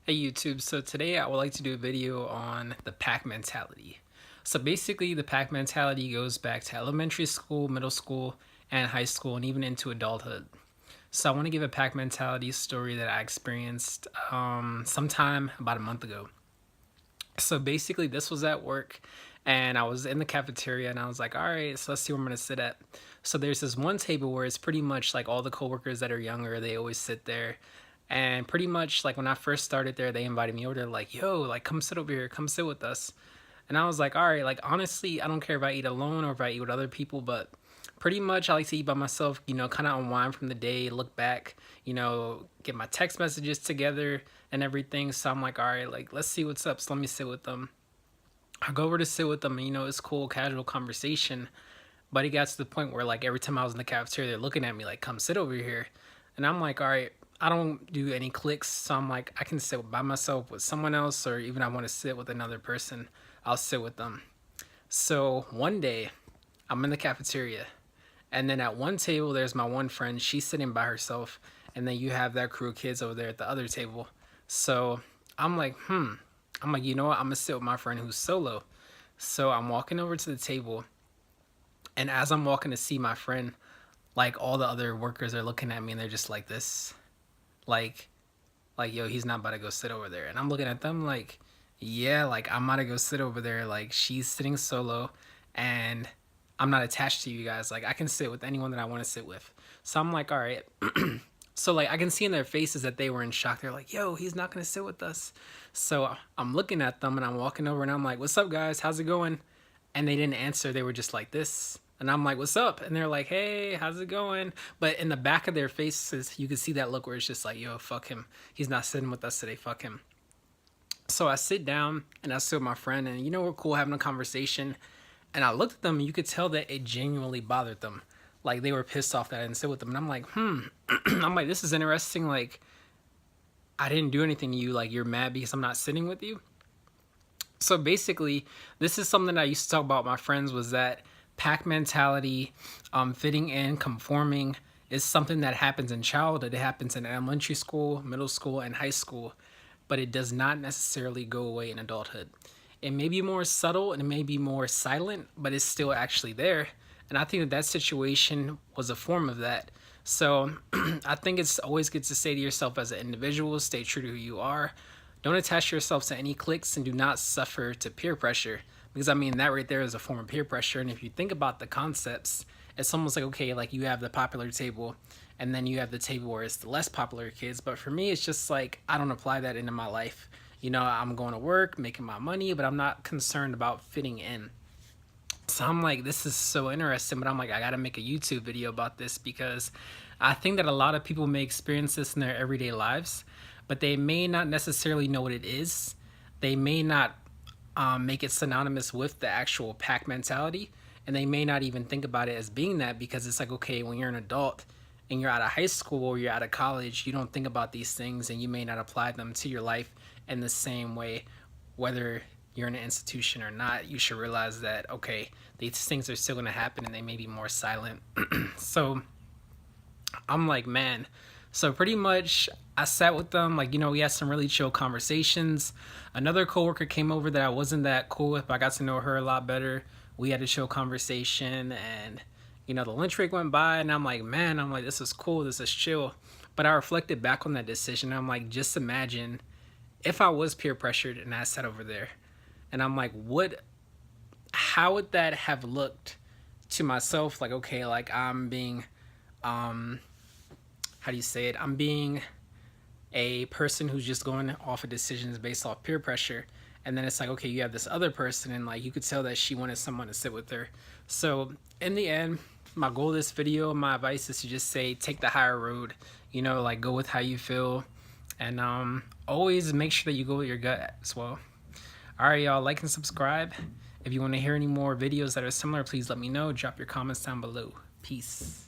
Hey YouTube, so today I would like to do a video on the pack mentality. So basically the pack mentality goes back to elementary school, middle school, and high school, and even into adulthood. So I want to give a pack mentality story that I experienced sometime about a month ago. So basically this was at work and I was in the cafeteria and I was like, all right, so let's see where I'm going to sit at. So there's this one table where it's pretty much like all the coworkers that are younger, they always sit there. And pretty much like when I first started there, they invited me over. They're like, yo, like come sit over here, come sit with us. And I was like, all right, like honestly, I don't care if I eat alone or if I eat with other people, but pretty much I like to eat by myself, kind of unwind from the day, look back, get my text messages together and everything. So I'm like, all right, like let's see what's up. So let me sit with them. I go over to sit with them and it's cool, casual conversation. But it got to the point where like every time I was in the cafeteria, they're looking at me like, come sit over here. And I'm like, all right, I don't do any clicks. So I'm like, I can sit by myself with someone else, or even I want to sit with another person, I'll sit with them. So one day I'm in the cafeteria and then at one table, there's my one friend, she's sitting by herself. And then you have that crew of kids over there at the other table. So I'm like, I'm like, you know what? I'm gonna sit with my friend who's solo. So I'm walking over to the table, and as I'm walking to see my friend, like all the other workers are looking at me and they're just like this, like, yo, he's not about to go sit over there. And I'm looking at them like, yeah, like I'm about to go sit over there. Like she's sitting solo, and I'm not attached to you guys. Like I can sit with anyone that I want to sit with. So I'm like, all right. So like I can see in their faces that they were in shock. They're like, yo, he's not gonna sit with us. So I'm looking at them and I'm walking over and I'm like, what's up guys, how's it going? And they didn't answer. They were just like this. And I'm like, what's up? And they're like, hey, how's it going? But in the back of their faces, you can see that look where it's just like, yo, fuck him, he's not sitting with us today, fuck him. So I sit down and I sit with my friend, and we're cool having a conversation. And I looked at them and you could tell that it genuinely bothered them. Like they were pissed off that I didn't sit with them. And I'm like, I'm like, this is interesting. Like, I didn't do anything to you. Like, you're mad because I'm not sitting with you. So basically, this is something that I used to talk about with my friends, was that pack mentality, fitting in, conforming, is something that happens in childhood. It happens in elementary school, middle school, and high school, but it does not necessarily go away in adulthood. It may be more subtle and it may be more silent, but it's still actually there. And I think that situation was a form of that. So I think it's always good to say to yourself as an individual, stay true to who you are. Don't attach yourself to any cliques and do not suffer to peer pressure. Because I mean, that right there is a form of peer pressure. And if you think about the concepts, it's almost like, okay, like you have the popular table and then you have the table where it's the less popular kids. But for me, it's just like, I don't apply that into my life. I'm going to work, making my money, but I'm not concerned about fitting in. So I'm like, this is so interesting, but I'm like, I gotta make a YouTube video about this, because I think that a lot of people may experience this in their everyday lives, but they may not necessarily know what it is. They may not make it synonymous with the actual pack mentality, and they may not even think about it as being that, because it's like, okay, when you're an adult and you're out of high school or you're out of college, you don't think about these things and you may not apply them to your life in the same way. Whether you're in an institution or not, you should realize that, okay, these things are still going to happen and they may be more silent. So I'm like, man. So pretty much I sat with them, like, we had some really chill conversations. Another coworker came over that I wasn't that cool with, but I got to know her a lot better. We had a chill conversation, and the lunch break went by, and I'm like, man, this is cool, this is chill. But I reflected back on that decision. I'm like, just imagine if I was peer pressured and I sat over there. And I'm like, how would that have looked to myself? Like, okay, like I'm being, how do you say it? I'm being a person who's just going off of decisions based off peer pressure. And then it's like, okay, you have this other person, and like you could tell that she wanted someone to sit with her. So in the end, my goal of this video, my advice is to just say, take the higher road, like go with how you feel. And always make sure that you go with your gut as well. All right, y'all, like and subscribe. If you want to hear any more videos that are similar, please let me know. Drop your comments down below. Peace.